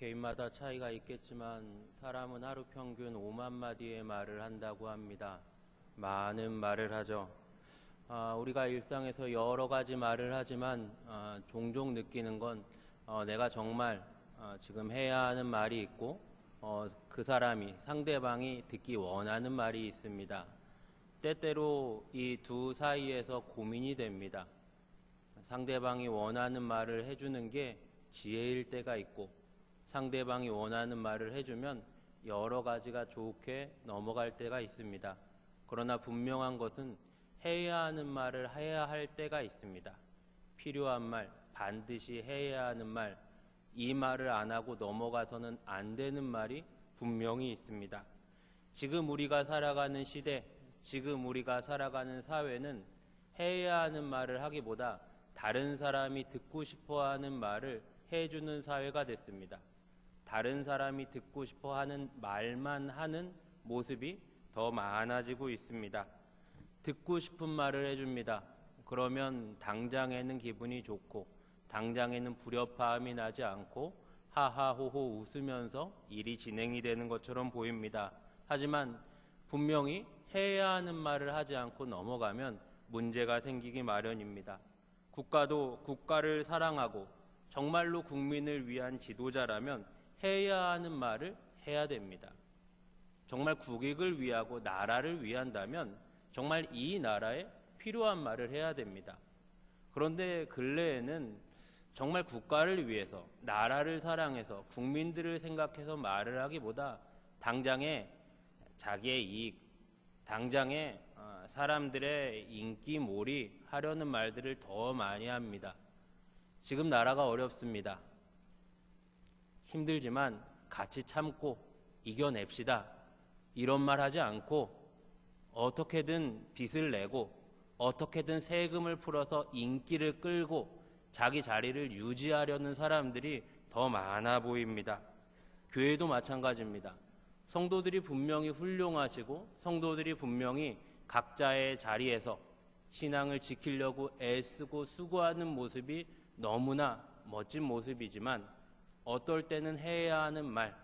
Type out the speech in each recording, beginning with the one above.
개인마다 차이가 있겠지만 사람은 하루 평균 5만 마디의 말을 한다고 합니다. 많은 말을 하죠. 우리가 일상에서 여러 가지 말을 하지만 종종 느끼는 건 내가 정말 지금 해야 하는 말이 있고 그 사람이 상대방이 듣기 원하는 말이 있습니다. 때때로 이 두 사이에서 고민이 됩니다. 상대방이 원하는 말을 해주는 게 지혜일 때가 있고 상대방이 원하는 말을 해주면 여러 가지가 좋게 넘어갈 때가 있습니다. 그러나 분명한 것은 해야 하는 말을 해야 할 때가 있습니다. 필요한 말, 반드시 해야 하는 말, 이 말을 안 하고 넘어가서는 안 되는 말이 분명히 있습니다. 지금 우리가 살아가는 시대, 지금 우리가 살아가는 사회는 해야 하는 말을 하기보다 다른 사람이 듣고 싶어하는 말을 해주는 사회가 됐습니다. 다른 사람이 듣고 싶어하는 말만 하는 모습이 더 많아지고 있습니다. 듣고 싶은 말을 해줍니다. 그러면 당장에는 기분이 좋고 당장에는 불협화음이 나지 않고 하하호호 웃으면서 일이 진행이 되는 것처럼 보입니다. 하지만 분명히 해야 하는 말을 하지 않고 넘어가면 문제가 생기기 마련입니다. 국가도 국가를 사랑하고 정말로 국민을 위한 지도자라면 해야 하는 말을 해야 됩니다. 정말 국익을 위하고 나라를 위한다면 정말 이 나라에 필요한 말을 해야 됩니다. 그런데 근래에는 정말 국가를 위해서 나라를 사랑해서 국민들을 생각해서 말을 하기보다 당장에 자기의 이익, 당장에 사람들의 인기몰이 하려는 말들을 더 많이 합니다. 지금 나라가 어렵습니다. 힘들지만 같이 참고 이겨냅시다. 이런 말 하지 않고 어떻게든 빚을 내고 어떻게든 세금을 풀어서 인기를 끌고 자기 자리를 유지하려는 사람들이 더 많아 보입니다. 교회도 마찬가지입니다. 성도들이 분명히 훌륭하시고 성도들이 분명히 각자의 자리에서 신앙을 지키려고 애쓰고 수고하는 모습이 너무나 멋진 모습이지만 어떨 때는 해야 하는 말,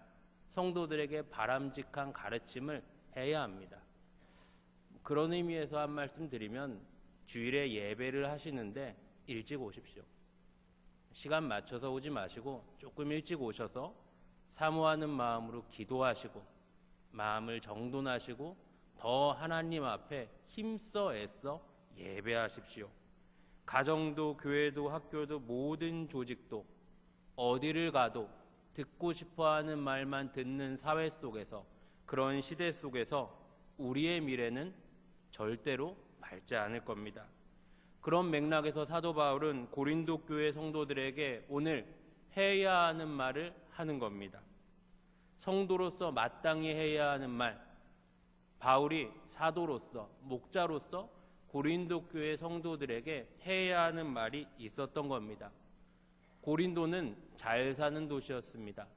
성도들에게 바람직한 가르침을 해야 합니다. 그런 의미에서 한 말씀 드리면 주일에 예배를 하시는데 일찍 오십시오. 시간 맞춰서 오지 마시고 조금 일찍 오셔서 사모하는 마음으로 기도하시고 마음을 정돈하시고 더 하나님 앞에 힘써 애써 예배하십시오. 가정도 교회도 학교도 모든 조직도 어디를 가도 듣고 싶어하는 말만 듣는 사회 속에서 그런 시대 속에서 우리의 미래는 절대로 밝지 않을 겁니다. 그런 맥락에서 사도 바울은 고린도 교회 성도들에게 오늘 해야 하는 말을 하는 겁니다. 성도로서 마땅히 해야 하는 말, 바울이 사도로서 목자로서 고린도 교회 성도들에게 해야 하는 말이 있었던 겁니다. 고린도는 잘 사는 도시였습니다.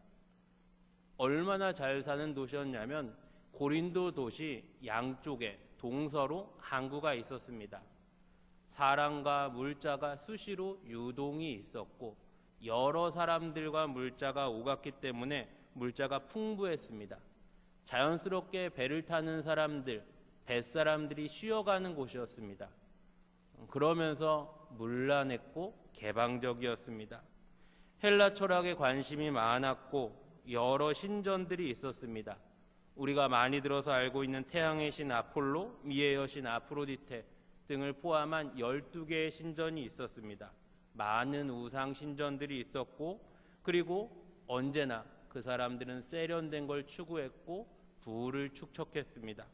얼마나 잘 사는 도시였냐면 고린도 도시 양쪽에 동서로 항구가 있었습니다. 사람과 물자가 수시로 유동이 있었고 여러 사람들과 물자가 오갔기 때문에 물자가 풍부했습니다. 자연스럽게 배를 타는 사람들, 뱃사람들이 쉬어가는 곳이었습니다. 그러면서 문란했고 개방적이었습니다. 헬라 철학에 관심이 많았고 여러 신전들이 있었습니다. 우리가 많이 들어서 알고 있는 태양의 신 아폴로, 미의 여신 아프로디테 등을 포함한 12개의 신전이 있었습니다. 많은 우상 신전들이 있었고 그리고 언제나 그 사람들은 세련된 걸 추구했고 부를 축적했습니다.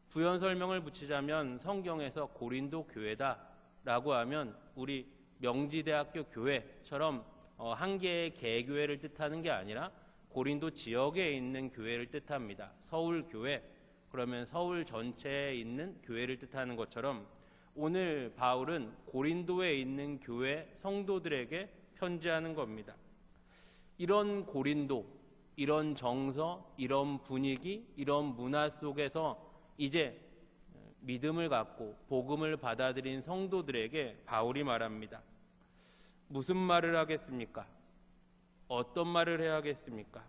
부연 설명을 붙이자면 성경에서 고린도 교회다라고 하면 우리 명지대학교 교회처럼 한 개의 개교회를 뜻하는 게 아니라 고린도 지역에 있는 교회를 뜻합니다. 서울교회, 그러면 서울 전체에 있는 교회를 뜻하는 것처럼 오늘 바울은 고린도에 있는 교회 성도들에게 편지하는 겁니다. 이런 고린도, 이런 정서, 이런 분위기, 이런 문화 속에서 이제 믿음을 갖고 복음을 받아들인 성도들에게 바울이 말합니다. 무슨 말을 하겠습니까? 어떤 말을 해야겠습니까?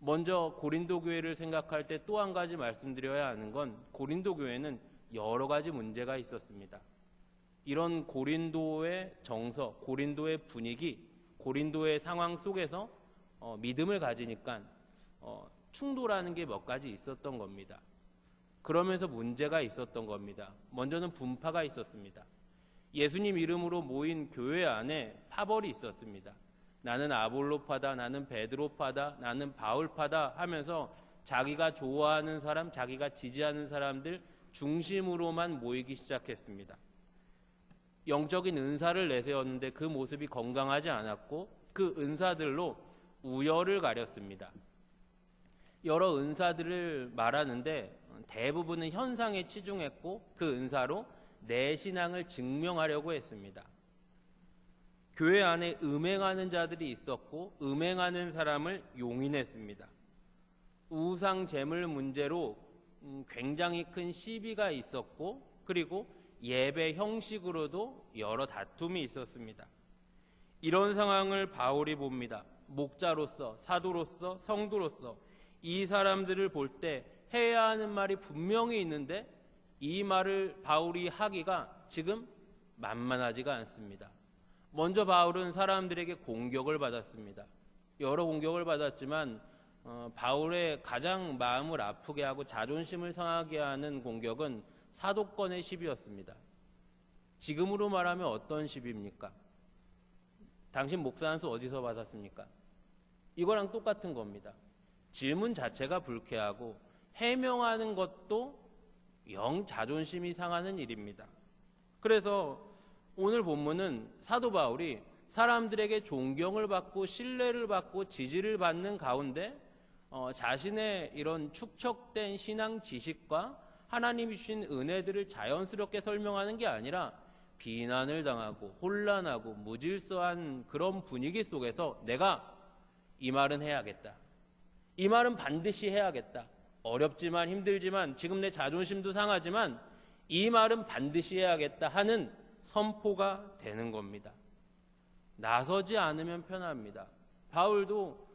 먼저 고린도 교회를 생각할 때 또 한 가지 말씀드려야 하는 건 고린도 교회는 여러 가지 문제가 있었습니다. 이런 고린도의 정서, 고린도의 분위기, 고린도의 상황 속에서 믿음을 가지니까 충돌하는 게 몇 가지 있었던 겁니다. 그러면서 문제가 있었던 겁니다. 먼저는 분파가 있었습니다. 예수님 이름으로 모인 교회 안에 파벌이 있었습니다. 나는 아볼로파다, 나는 베드로파다, 나는 바울파다 하면서 자기가 좋아하는 사람, 자기가 지지하는 사람들 중심으로만 모이기 시작했습니다. 영적인 은사를 내세웠는데 그 모습이 건강하지 않았고 그 은사들로 우열을 가렸습니다. 여러 은사들을 말하는데 대부분은 현상에 치중했고 그 은사로 내 신앙을 증명하려고 했습니다. 교회 안에 음행하는 자들이 있었고 음행하는 사람을 용인했습니다. 우상 제물 문제로 굉장히 큰 시비가 있었고 그리고 예배 형식으로도 여러 다툼이 있었습니다. 이런 상황을 바울이 봅니다. 목자로서, 사도로서, 성도로서 이 사람들을 볼 때 해야 하는 말이 분명히 있는데 이 말을 바울이 하기가 지금 만만하지가 않습니다. 먼저 바울은 사람들에게 공격을 받았습니다. 여러 공격을 받았지만 바울의 가장 마음을 아프게 하고 자존심을 상하게 하는 공격은 사도권의 시비였습니다. 지금으로 말하면 어떤 시비입니까? 당신 목사 한 수 어디서 받았습니까? 이거랑 똑같은 겁니다. 질문 자체가 불쾌하고 해명하는 것도 영 자존심이 상하는 일입니다. 그래서 오늘 본문은 사도 바울이 사람들에게 존경을 받고 신뢰를 받고 지지를 받는 가운데 자신의 이런 축적된 신앙 지식과 하나님이 주신 은혜들을 자연스럽게 설명하는 게 아니라 비난을 당하고 혼란하고 무질서한 그런 분위기 속에서 내가 이 말은 해야겠다. 이 말은 반드시 해야겠다. 어렵지만 힘들지만 지금 내 자존심도 상하지만 이 말은 반드시 해야겠다 하는 선포가 되는 겁니다. 나서지 않으면 편합니다. 바울도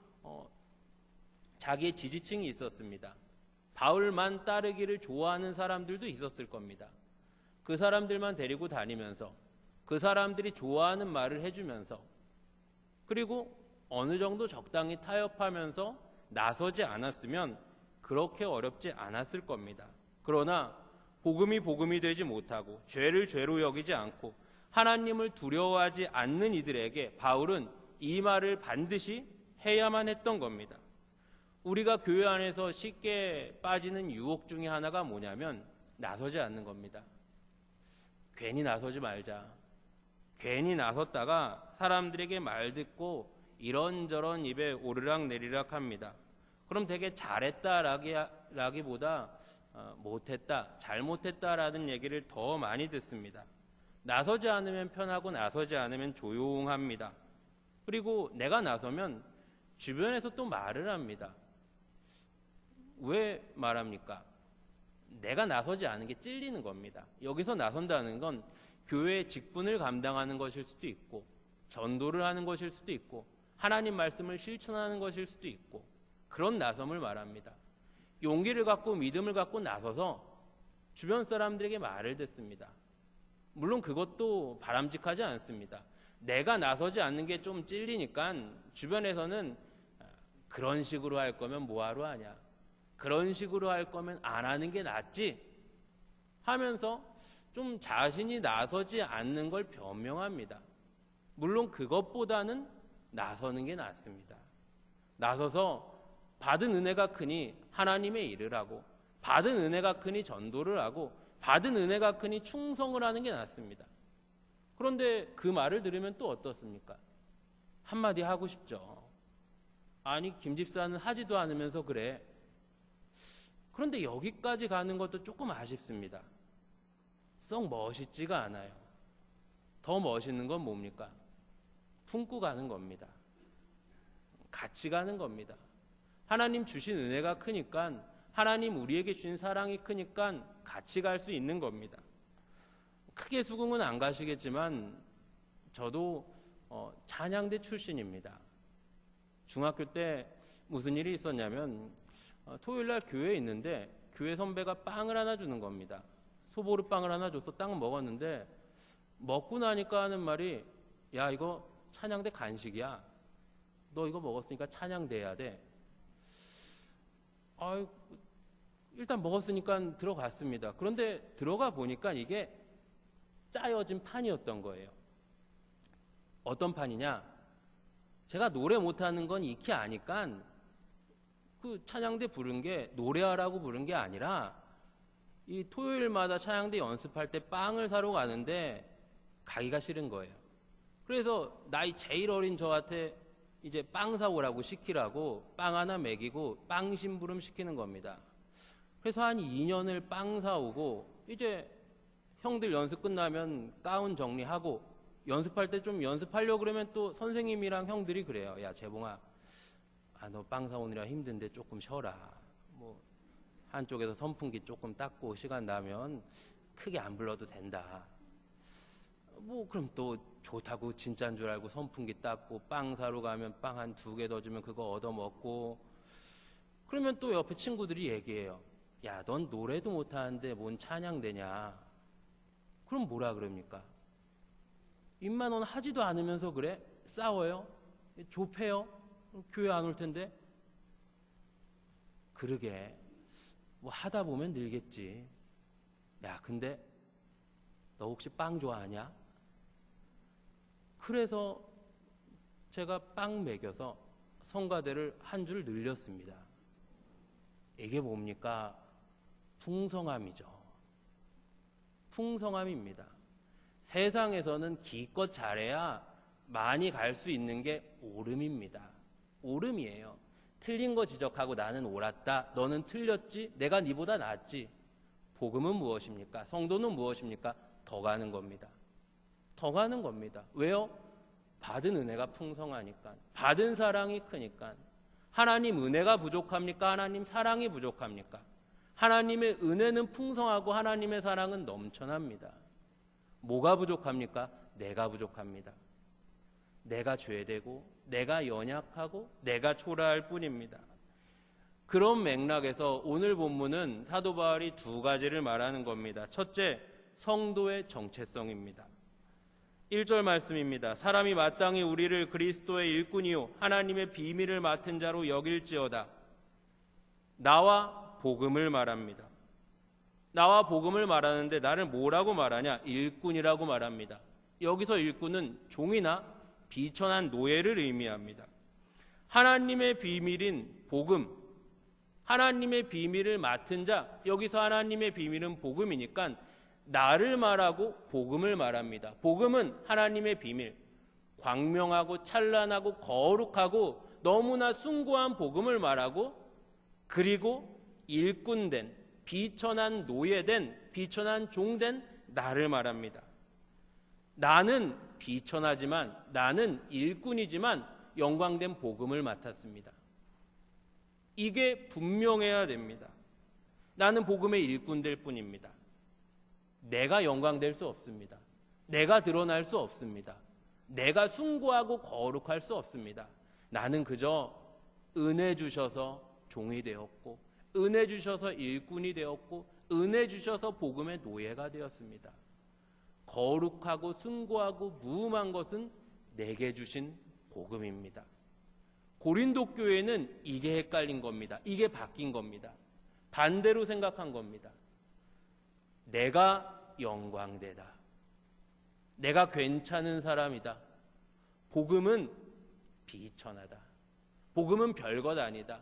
자기의 지지층이 있었습니다. 바울만 따르기를 좋아하는 사람들도 있었을 겁니다. 그 사람들만 데리고 다니면서 그 사람들이 좋아하는 말을 해주면서 그리고 어느 정도 적당히 타협하면서 나서지 않았으면 그렇게 어렵지 않았을 겁니다. 그러나 복음이 복음이 되지 못하고 죄를 죄로 여기지 않고 하나님을 두려워하지 않는 이들에게 바울은 이 말을 반드시 해야만 했던 겁니다. 우리가 교회 안에서 쉽게 빠지는 유혹 중에 하나가 뭐냐면 나서지 않는 겁니다. 괜히 나서지 말자. 괜히 나섰다가 사람들에게 말 듣고 이런저런 입에 오르락 내리락 합니다. 그럼 되게 잘했다라기보다 못했다, 잘못했다라는 얘기를 더 많이 듣습니다. 나서지 않으면 편하고 나서지 않으면 조용합니다. 그리고 내가 나서면 주변에서 또 말을 합니다. 왜 말합니까? 내가 나서지 않은 게 찔리는 겁니다. 여기서 나선다는 건 교회의 직분을 감당하는 것일 수도 있고 전도를 하는 것일 수도 있고 하나님 말씀을 실천하는 것일 수도 있고 그런 나섬을 말합니다. 용기를 갖고 믿음을 갖고 나서서 주변 사람들에게 말을 듣습니다. 물론 그것도 바람직하지 않습니다. 내가 나서지 않는 게 좀 찔리니까 주변에서는 그런 식으로 할 거면 뭐하러 하냐, 그런 식으로 할 거면 안 하는 게 낫지 하면서 좀 자신이 나서지 않는 걸 변명합니다. 물론 그것보다는 나서는 게 낫습니다. 나서서 받은 은혜가 크니 하나님의 일을 하고 받은 은혜가 크니 전도를 하고 받은 은혜가 크니 충성을 하는 게 낫습니다. 그런데 그 말을 들으면 또 어떻습니까? 한마디 하고 싶죠. 아니 김 집사는 하지도 않으면서 그래. 그런데 여기까지 가는 것도 조금 아쉽습니다. 썩 멋있지가 않아요. 더 멋있는 건 뭡니까? 품고 가는 겁니다. 같이 가는 겁니다. 하나님 주신 은혜가 크니까 하나님 우리에게 주신 사랑이 크니까 같이 갈 수 있는 겁니다. 크게 수긍은 안 가시겠지만 저도 찬양대 출신입니다. 중학교 때 무슨 일이 있었냐면 토요일 날 교회에 있는데 교회 선배가 빵을 하나 주는 겁니다. 소보루 빵을 하나 줬어. 딱 먹었는데 먹고 나니까 하는 말이 야 이거 찬양대 간식이야. 너 이거 먹었으니까 찬양돼야 돼. 일단 먹었으니까 들어갔습니다. 그런데 들어가 보니까 이게 짜여진 판이었던 거예요. 어떤 판이냐? 제가 노래 못하는 건 익히 아니까 그 찬양대 부른 게 노래하라고 부른 게 아니라 이 토요일마다 찬양대 연습할 때 빵을 사러 가는데 가기가 싫은 거예요. 그래서 나이 제일 어린 저한테 이제 빵 사오라고 시키라고 빵 하나 먹이고 빵 심부름 시키는 겁니다. 그래서 한 2년을 빵 사오고 이제 형들 연습 끝나면 가운 정리하고 연습할 때 좀 연습하려고 그러면 또 선생님이랑 형들이 그래요. 야 재봉아, 너 빵 사오느라 힘든데 조금 쉬어라. 뭐 한쪽에서 선풍기 조금 닦고 시간 나면 크게 안 불러도 된다. 뭐 그럼 또 좋다고 진짜인 줄 알고 선풍기 닦고 빵 사러 가면 빵 한 2개 더 주면 그거 얻어 먹고 그러면 또 옆에 친구들이 얘기해요. 야, 넌 노래도 못하는데 뭔 찬양되냐. 그럼 뭐라 그럽니까? 입만 원 하지도 않으면서 그래? 싸워요? 좁혀요? 교회 안 올 텐데? 그러게 뭐 하다 보면 늘겠지. 야, 근데 너 혹시 빵 좋아하냐? 그래서 제가 빵 먹여서 성가대를 한 줄 늘렸습니다. 이게 뭡니까? 풍성함이죠. 풍성함입니다. 세상에서는 기껏 잘해야 많이 갈 수 있는 게 오름입니다. 오름이에요. 틀린 거 지적하고 나는 옳았다, 너는 틀렸지, 내가 네보다 낫지. 복음은 무엇입니까? 성도는 무엇입니까? 더 가는 겁니다. 더 가는 겁니다. 왜요? 받은 은혜가 풍성하니까, 받은 사랑이 크니까. 하나님 은혜가 부족합니까? 하나님 사랑이 부족합니까? 하나님의 은혜는 풍성하고 하나님의 사랑은 넘쳐납니다. 뭐가 부족합니까? 내가 부족합니다. 내가 죄되고 내가 연약하고 내가 초라할 뿐입니다. 그런 맥락에서 오늘 본문은 사도 바울이 2가지를 말하는 겁니다. 첫째, 성도의 정체성입니다. 1절 말씀입니다. 사람이 마땅히 우리를 그리스도의 일꾼이요 하나님의 비밀을 맡은 자로 여길지어다. 나와 복음을 말합니다. 나와 복음을 말하는데 나를 뭐라고 말하냐? 일꾼이라고 말합니다. 여기서 일꾼은 종이나 비천한 노예를 의미합니다. 하나님의 비밀인 복음, 하나님의 비밀을 맡은 자, 여기서 하나님의 비밀은 복음이니까 나를 말하고 복음을 말합니다. 복음은 하나님의 비밀, 광명하고 찬란하고 거룩하고 너무나 숭고한 복음을 말하고, 그리고 일꾼된, 비천한 노예된, 비천한 종된 나를 말합니다. 나는 비천하지만, 나는 일꾼이지만 영광된 복음을 맡았습니다. 이게 분명해야 됩니다. 나는 복음의 일꾼 될 뿐입니다. 내가 영광될 수 없습니다. 내가 드러날 수 없습니다. 내가 숭고하고 거룩할 수 없습니다. 나는 그저 은혜 주셔서 종이 되었고, 은혜 주셔서 일꾼이 되었고, 은혜 주셔서 복음의 노예가 되었습니다. 거룩하고 숭고하고 무음한 것은 내게 주신 복음입니다. 고린도 교회는 이게 헷갈린 겁니다. 이게 바뀐 겁니다. 반대로 생각한 겁니다. 내가 영광되다. 내가 괜찮은 사람이다. 복음은 비천하다. 복음은 별것 아니다.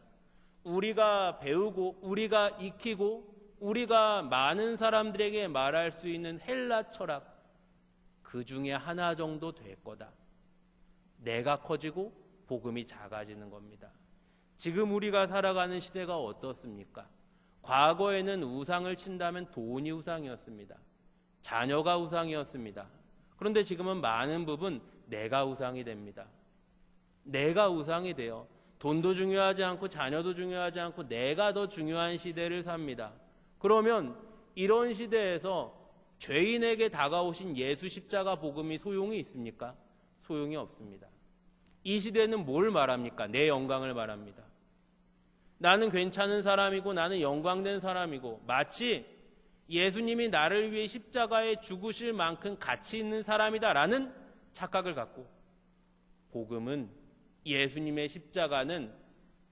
우리가 배우고 우리가 익히고 우리가 많은 사람들에게 말할 수 있는 헬라 철학, 그 중에 하나 정도 될 거다. 내가 커지고 복음이 작아지는 겁니다. 지금 우리가 살아가는 시대가 어떻습니까? 과거에는 우상을 친다면 돈이 우상이었습니다. 자녀가 우상이었습니다. 그런데 지금은 많은 부분 내가 우상이 됩니다. 내가 우상이 돼요. 돈도 중요하지 않고 자녀도 중요하지 않고 내가 더 중요한 시대를 삽니다. 그러면 이런 시대에서 죄인에게 다가오신 예수 십자가 복음이 소용이 있습니까? 소용이 없습니다. 이 시대는 뭘 말합니까? 내 영광을 말합니다. 나는 괜찮은 사람이고 나는 영광된 사람이고 마치 예수님이 나를 위해 십자가에 죽으실 만큼 가치 있는 사람이다라는 착각을 갖고, 복음은 예수님의 십자가는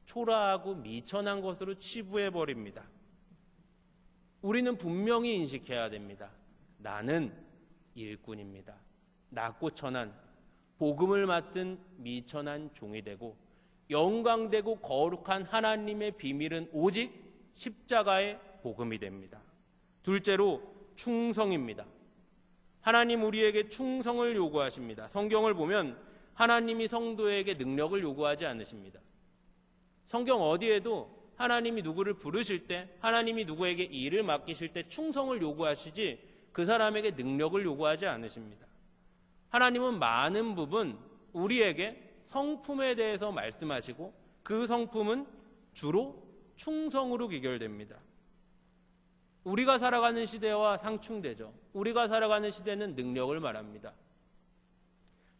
초라하고 미천한 것으로 치부해버립니다. 우리는 분명히 인식해야 됩니다. 나는 일꾼입니다. 낮고 천한 복음을 맡은 미천한 종이 되고, 영광되고 거룩한 하나님의 비밀은 오직 십자가의 복음이 됩니다. 둘째로 충성입니다. 하나님 우리에게 충성을 요구하십니다. 성경을 보면 하나님이 성도에게 능력을 요구하지 않으십니다. 성경 어디에도 하나님이 누구를 부르실 때, 하나님이 누구에게 일을 맡기실 때 충성을 요구하시지 그 사람에게 능력을 요구하지 않으십니다. 하나님은 많은 부분 우리에게 성품에 대해서 말씀하시고, 그 성품은 주로 충성으로 귀결됩니다. 우리가 살아가는 시대와 상충되죠. 우리가 살아가는 시대는 능력을 말합니다.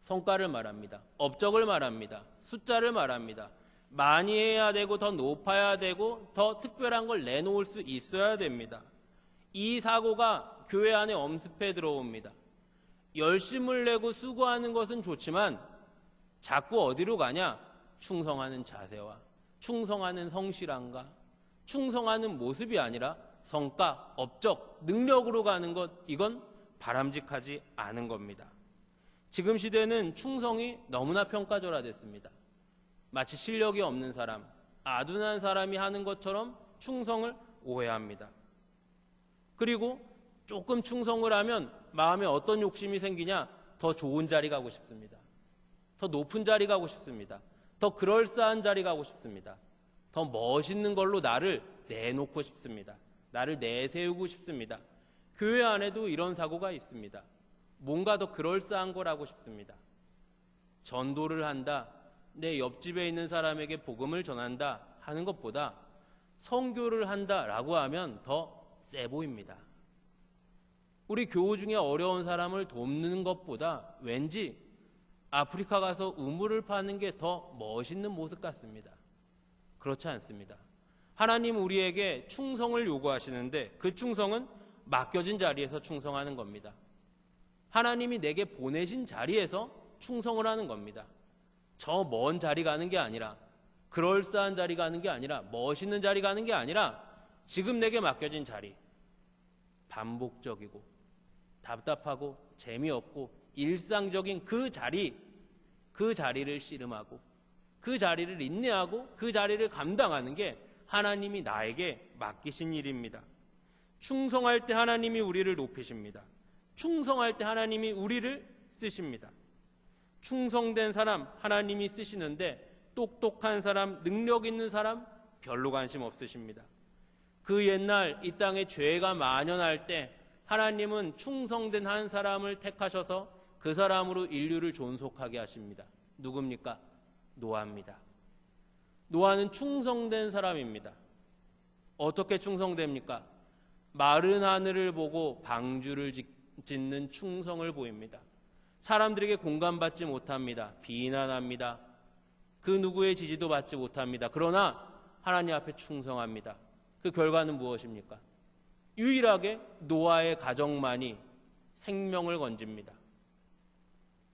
성과를 말합니다. 업적을 말합니다. 숫자를 말합니다. 많이 해야 되고 더 높아야 되고 더 특별한 걸 내놓을 수 있어야 됩니다. 이 사고가 교회 안에 엄습해 들어옵니다. 열심을 내고 수고하는 것은 좋지만 자꾸 어디로 가냐? 충성하는 자세와 충성하는 성실함과 충성하는 모습이 아니라 성과, 업적, 능력으로 가는 것, 이건 바람직하지 않은 겁니다. 지금 시대는 충성이 너무나 평가절하됐습니다. 마치 실력이 없는 사람, 아둔한 사람이 하는 것처럼 충성을 오해합니다. 그리고 조금 충성을 하면 마음에 어떤 욕심이 생기냐? 더 좋은 자리 가고 싶습니다. 더 높은 자리 가고 싶습니다. 더 그럴싸한 자리 가고 싶습니다. 더 멋있는 걸로 나를 내놓고 싶습니다. 나를 내세우고 싶습니다. 교회 안에도 이런 사고가 있습니다. 뭔가 더 그럴싸한 걸 하고 싶습니다. 전도를 한다, 내 옆집에 있는 사람에게 복음을 전한다 하는 것보다 선교를 한다라고 하면 더 세 보입니다. 우리 교우 중에 어려운 사람을 돕는 것보다 왠지 아프리카 가서 우물을 파는 게 더 멋있는 모습 같습니다. 그렇지 않습니다. 하나님 우리에게 충성을 요구하시는데 그 충성은 맡겨진 자리에서 충성하는 겁니다. 하나님이 내게 보내신 자리에서 충성을 하는 겁니다. 저 먼 자리 가는 게 아니라, 그럴싸한 자리 가는 게 아니라, 멋있는 자리 가는 게 아니라 지금 내게 맡겨진 자리, 반복적이고 답답하고 재미없고 일상적인 그 자리를 씨름하고 그 자리를 인내하고 그 자리를 감당하는 게 하나님이 나에게 맡기신 일입니다. 충성할 때 하나님이 우리를 높이십니다. 충성할 때 하나님이 우리를 쓰십니다. 충성된 사람 하나님이 쓰시는데 똑똑한 사람, 능력 있는 사람 별로 관심 없으십니다. 그 옛날 이 땅에 죄가 만연할 때 하나님은 충성된 한 사람을 택하셔서 그 사람으로 인류를 존속하게 하십니다. 누굽니까? 노아입니다. 노아는 충성된 사람입니다. 어떻게 충성됩니까? 마른 하늘을 보고 방주를 짓는 충성을 보입니다. 사람들에게 공감받지 못합니다. 비난합니다. 그 누구의 지지도 받지 못합니다. 그러나 하나님 앞에 충성합니다. 그 결과는 무엇입니까? 유일하게 노아의 가정만이 생명을 건집니다.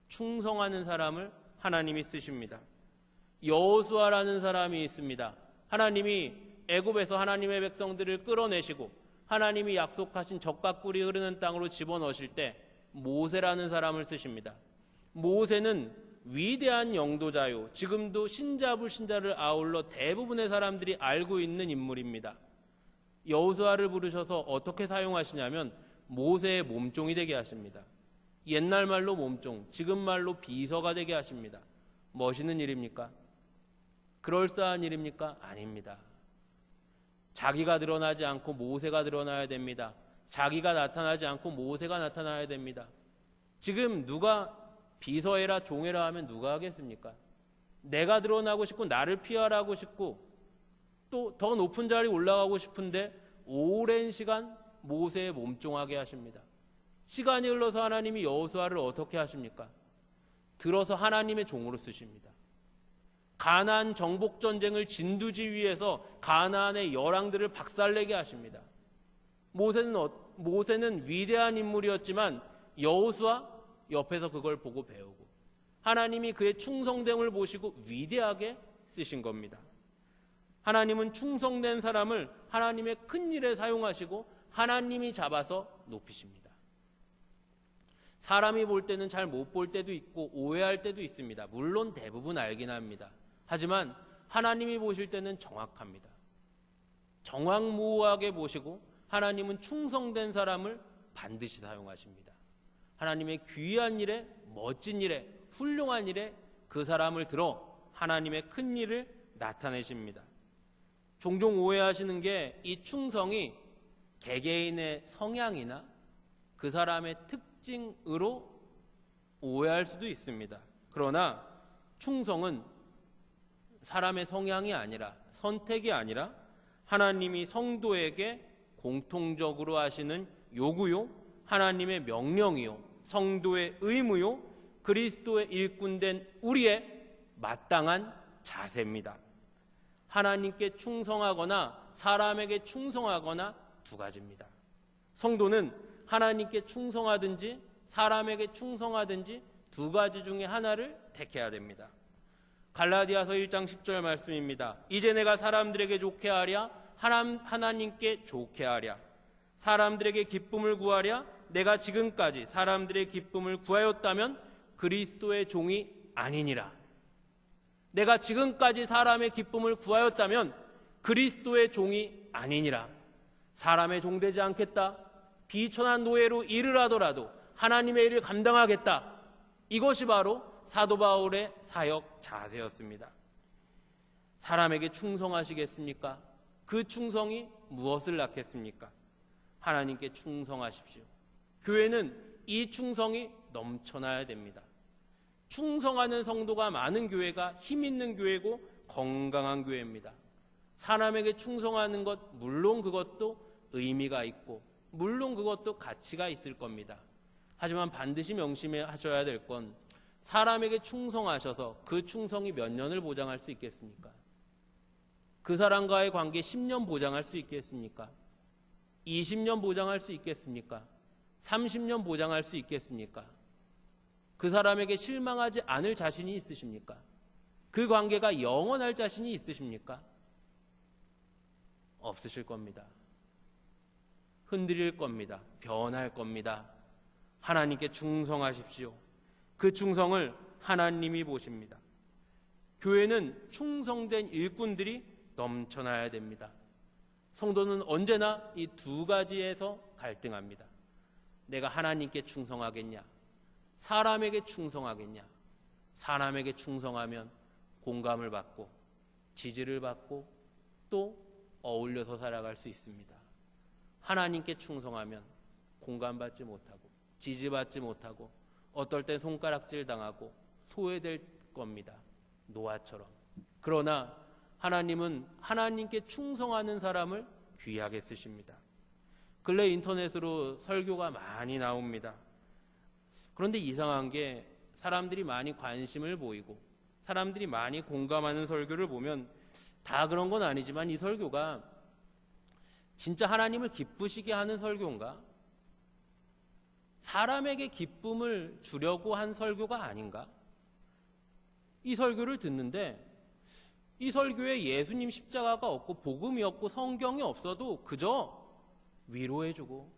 충성하는 사람을 하나님이 쓰십니다. 여호수아라는 사람이 있습니다. 하나님이 애굽에서 하나님의 백성들을 끌어내시고 하나님이 약속하신 젖과 꿀이 흐르는 땅으로 집어넣으실 때 모세라는 사람을 쓰십니다. 모세는 위대한 영도자요, 지금도 신자불신자를 아울러 대부분의 사람들이 알고 있는 인물입니다. 여호수아를 부르셔서 어떻게 사용하시냐면 모세의 몸종이 되게 하십니다. 옛날 말로 몸종, 지금 말로 비서가 되게 하십니다. 멋있는 일입니까? 그럴싸한 일입니까? 아닙니다. 자기가 드러나지 않고 모세가 드러나야 됩니다. 자기가 나타나지 않고 모세가 나타나야 됩니다. 지금 누가 비서해라 종해라 하면 누가 하겠습니까? 내가 드러나고 싶고 나를 피하라고 싶고 또 더 높은 자리에 올라가고 싶은데 오랜 시간 모세의 몸종하게 하십니다. 시간이 흘러서 하나님이 여호수아를 어떻게 하십니까? 들어서 하나님의 종으로 쓰십니다. 가나안 정복 전쟁을 진두지휘해서 가나안의 열왕들을 박살내게 하십니다. 모세는 위대한 인물이었지만 여호수아 옆에서 그걸 보고 배우고 하나님이 그의 충성됨을 보시고 위대하게 쓰신 겁니다. 하나님은 충성된 사람을 하나님의 큰 일에 사용하시고 하나님이 잡아서 높이십니다. 사람이 볼 때는 잘 못 볼 때도 있고 오해할 때도 있습니다. 물론 대부분 알긴 합니다. 하지만 하나님이 보실 때는 정확합니다. 정확무오하게 보시고 하나님은 충성된 사람을 반드시 사용하십니다. 하나님의 귀한 일에, 멋진 일에, 훌륭한 일에 그 사람을 들어 하나님의 큰 일을 나타내십니다. 종종 오해하시는 게 이 충성이 개개인의 성향이나 그 사람의 특징으로 오해할 수도 있습니다. 그러나 충성은 사람의 성향이 아니라, 선택이 아니라 하나님이 성도에게 공통적으로 하시는 요구요, 하나님의 명령이요, 성도의 의무요, 그리스도의 일꾼된 우리의 마땅한 자세입니다. 하나님께 충성하거나 사람에게 충성하거나 두 가지입니다. 성도는 하나님께 충성하든지 사람에게 충성하든지 두 가지 중에 하나를 택해야 됩니다. 갈라디아서 1장 10절 말씀입니다. 이제 내가 사람들에게 좋게 하랴 하나님께 좋게 하랴, 사람들에게 기쁨을 구하랴 내가 지금까지 사람들의 기쁨을 구하였다면 그리스도의 종이 아니니라. 내가 지금까지 사람의 기쁨을 구하였다면 그리스도의 종이 아니니라. 사람의 종 되지 않겠다, 비천한 노예로 일을 하더라도 하나님의 일을 감당하겠다. 이것이 바로 사도 바울의 사역 자세였습니다. 사람에게 충성하시겠습니까? 그 충성이 무엇을 낳겠습니까? 하나님께 충성하십시오. 교회는 이 충성이 넘쳐나야 됩니다. 충성하는 성도가 많은 교회가 힘 있는 교회고 건강한 교회입니다. 사람에게 충성하는 것, 물론 그것도 의미가 있고 물론 그것도 가치가 있을 겁니다. 하지만 반드시 명심하셔야 될 건 사람에게 충성하셔서 그 충성이 몇 년을 보장할 수 있겠습니까? 그 사람과의 관계 10년 보장할 수 있겠습니까? 20년 보장할 수 있겠습니까? 30년 보장할 수 있겠습니까? 그 사람에게 실망하지 않을 자신이 있으십니까? 그 관계가 영원할 자신이 있으십니까? 없으실 겁니다. 흔들릴 겁니다. 변할 겁니다. 하나님께 충성하십시오. 그 충성을 하나님이 보십니다. 교회는 충성된 일꾼들이 넘쳐나야 됩니다. 성도는 언제나 이 두 가지에서 갈등합니다. 내가 하나님께 충성하겠냐? 사람에게 충성하겠냐? 사람에게 충성하면 공감을 받고 지지를 받고 또 어울려서 살아갈 수 있습니다. 하나님께 충성하면 공감받지 못하고 지지받지 못하고 어떨 땐 손가락질 당하고 소외될 겁니다. 노아처럼. 그러나 하나님은 하나님께 충성하는 사람을 귀하게 쓰십니다. 근래 인터넷으로 설교가 많이 나옵니다. 그런데 이상한 게 사람들이 많이 관심을 보이고 사람들이 많이 공감하는 설교를 보면 다 그런 건 아니지만 이 설교가 진짜 하나님을 기쁘시게 하는 설교인가? 사람에게 기쁨을 주려고 한 설교가 아닌가? 이 설교를 듣는데 이 설교에 예수님 십자가가 없고 복음이 없고 성경이 없어도 그저 위로해주고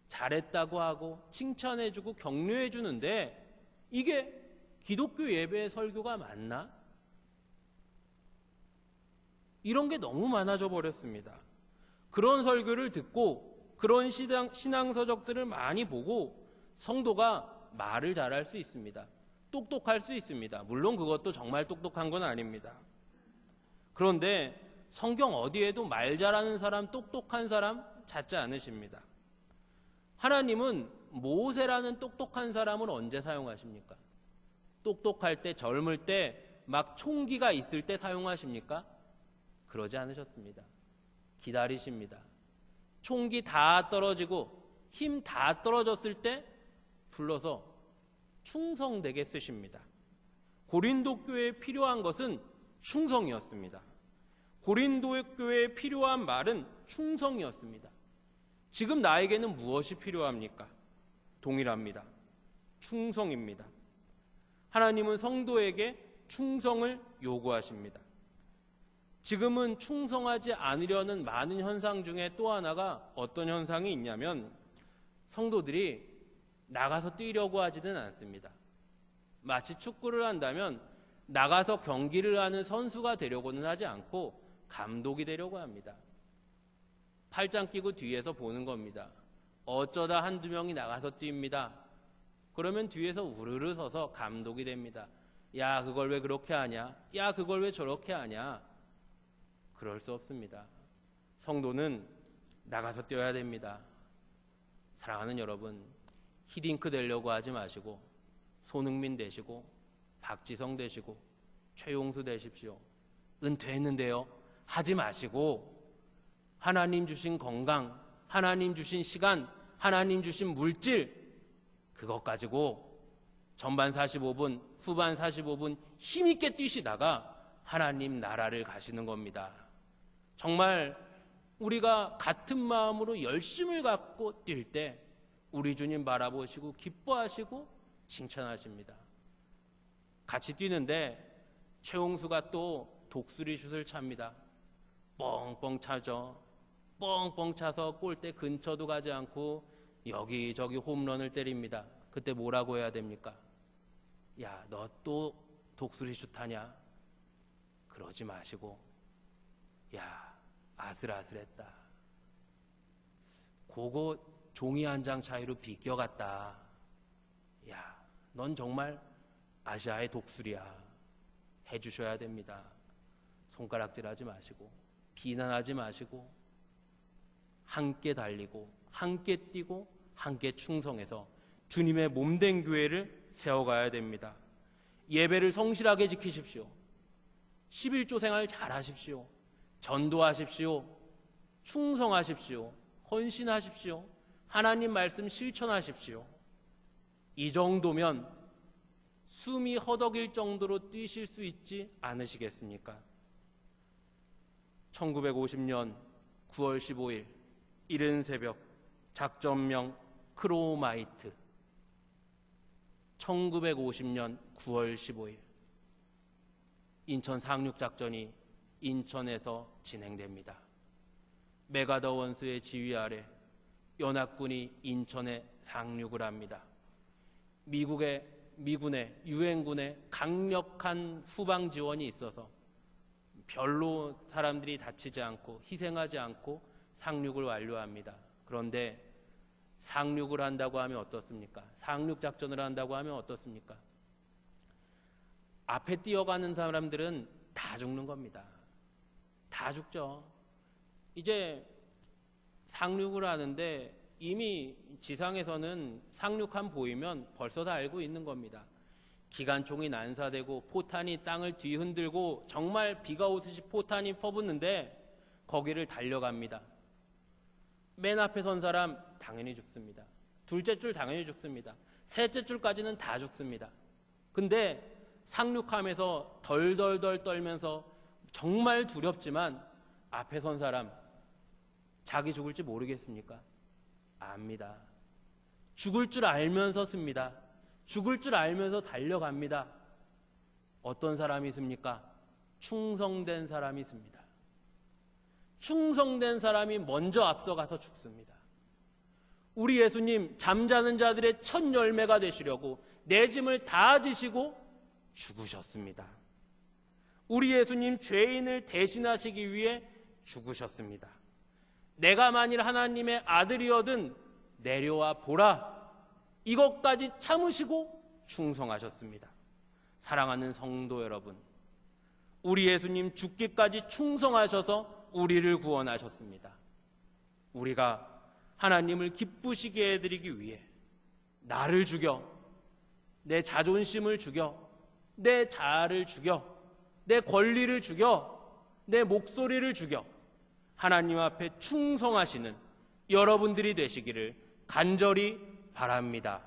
잘했다고 하고 칭찬해주고 격려해주는데 이게 기독교 예배의 설교가 맞나? 이런 게 너무 많아져 버렸습니다. 그런 설교를 듣고 그런 신앙서적들을 많이 보고 성도가 말을 잘할 수 있습니다. 똑똑할 수 있습니다. 물론 그것도 정말 똑똑한 건 아닙니다. 그런데 성경 어디에도 말 잘하는 사람, 똑똑한 사람 찾지 않으십니다. 하나님은 모세라는 똑똑한 사람을 언제 사용하십니까? 똑똑할 때, 젊을 때, 막 총기가 있을 때 사용하십니까? 그러지 않으셨습니다. 기다리십니다. 총기 다 떨어지고 힘 다 떨어졌을 때 불러서 충성되게 쓰십니다. 고린도 교회에 필요한 것은 충성이었습니다. 고린도 교회에 필요한 말은 충성이었습니다. 지금 나에게는 무엇이 필요합니까? 동일합니다. 충성입니다. 하나님은 성도에게 충성을 요구하십니다. 지금은 충성하지 않으려는 많은 현상 중에 또 하나가 어떤 현상이 있냐면 성도들이 나가서 뛰려고 하지는 않습니다. 마치 축구를 한다면 나가서 경기를 하는 선수가 되려고는 하지 않고 감독이 되려고 합니다. 팔짱 끼고 뒤에서 보는 겁니다. 어쩌다 한두 명이 나가서 뜁니다. 그러면 뒤에서 우르르 서서 감독이 됩니다. 야, 그걸 왜 그렇게 하냐? 야, 그걸 왜 저렇게 하냐? 그럴 수 없습니다. 성도는 나가서 뛰어야 됩니다. 사랑하는 여러분, 히딩크 되려고 하지 마시고 손흥민 되시고 박지성 되시고 최용수 되십시오. 은퇴했는데요. 하지 마시고 하나님 주신 건강, 하나님 주신 시간, 하나님 주신 물질, 그것 가지고 전반 45분, 후반 45분 힘있게 뛰시다가 하나님 나라를 가시는 겁니다. 정말 우리가 같은 마음으로 열심을 갖고 뛸 때 우리 주님 바라보시고 기뻐하시고 칭찬하십니다. 같이 뛰는데 최홍수가 또 독수리 슛을 찹니다. 뻥뻥 차죠. 뻥뻥 차서 골대 근처도 가지 않고 여기저기 홈런을 때립니다. 그때 뭐라고 해야 됩니까? 야, 너 또 독수리 슛 하냐? 그러지 마시고, 야, 아슬아슬했다. 그거 종이 한 장 차이로 비껴갔다. 야, 넌 정말 아시아의 독수리야. 해주셔야 됩니다. 손가락질하지 마시고 비난하지 마시고 함께 달리고 함께 뛰고 함께 충성해서 주님의 몸된 교회를 세워가야 됩니다. 예배를 성실하게 지키십시오. 11조 생활 잘 하십시오. 전도하십시오. 충성하십시오. 헌신하십시오. 하나님 말씀 실천하십시오. 이 정도면 숨이 허덕일 정도로 뛰실 수 있지 않으시겠습니까? 1950년 9월 15일 이른 새벽 작전명 크로마이트. 1950년 9월 15일 인천 상륙작전이 인천에서 진행됩니다. 메가더 원수의 지휘 아래 연합군이 인천에 상륙을 합니다. 미군의 유엔군의 강력한 후방 지원이 있어서 별로 사람들이 다치지 않고 희생하지 않고 상륙을 완료합니다. 그런데 상륙을 한다고 하면 어떻습니까? 상륙작전을 한다고 하면 어떻습니까? 앞에 뛰어가는 사람들은 다 죽는 겁니다. 다 죽죠. 이제 상륙을 하는데 이미 지상에서는 상륙함 보이면 벌써 다 알고 있는 겁니다. 기관총이 난사되고 포탄이 땅을 뒤흔들고 정말 비가 오듯이 포탄이 퍼붓는데 거기를 달려갑니다. 맨 앞에 선 사람 당연히 죽습니다. 둘째 줄 당연히 죽습니다. 셋째 줄까지는 다 죽습니다. 근데 상륙함에서 덜덜덜 떨면서 정말 두렵지만 앞에 선 사람 자기 죽을지 모르겠습니까? 압니다. 죽을 줄 알면서 씁니다. 죽을 줄 알면서 달려갑니다. 어떤 사람이 있습니까? 충성된 사람이 있습니다. 충성된 사람이 먼저 앞서가서 죽습니다. 우리 예수님 잠자는 자들의 첫 열매가 되시려고 내 짐을 다 지시고 죽으셨습니다. 우리 예수님 죄인을 대신하시기 위해 죽으셨습니다. 내가 만일 하나님의 아들이어든 내려와 보라. 이것까지 참으시고 충성하셨습니다. 사랑하는 성도 여러분, 우리 예수님 죽기까지 충성하셔서 우리를 구원하셨습니다. 우리가 하나님을 기쁘시게 해드리기 위해 나를 죽여, 내 자존심을 죽여, 내 자아를 죽여, 내 권리를 죽여, 내 목소리를 죽여 하나님 앞에 충성하시는 여러분들이 되시기를 간절히 바랍니다.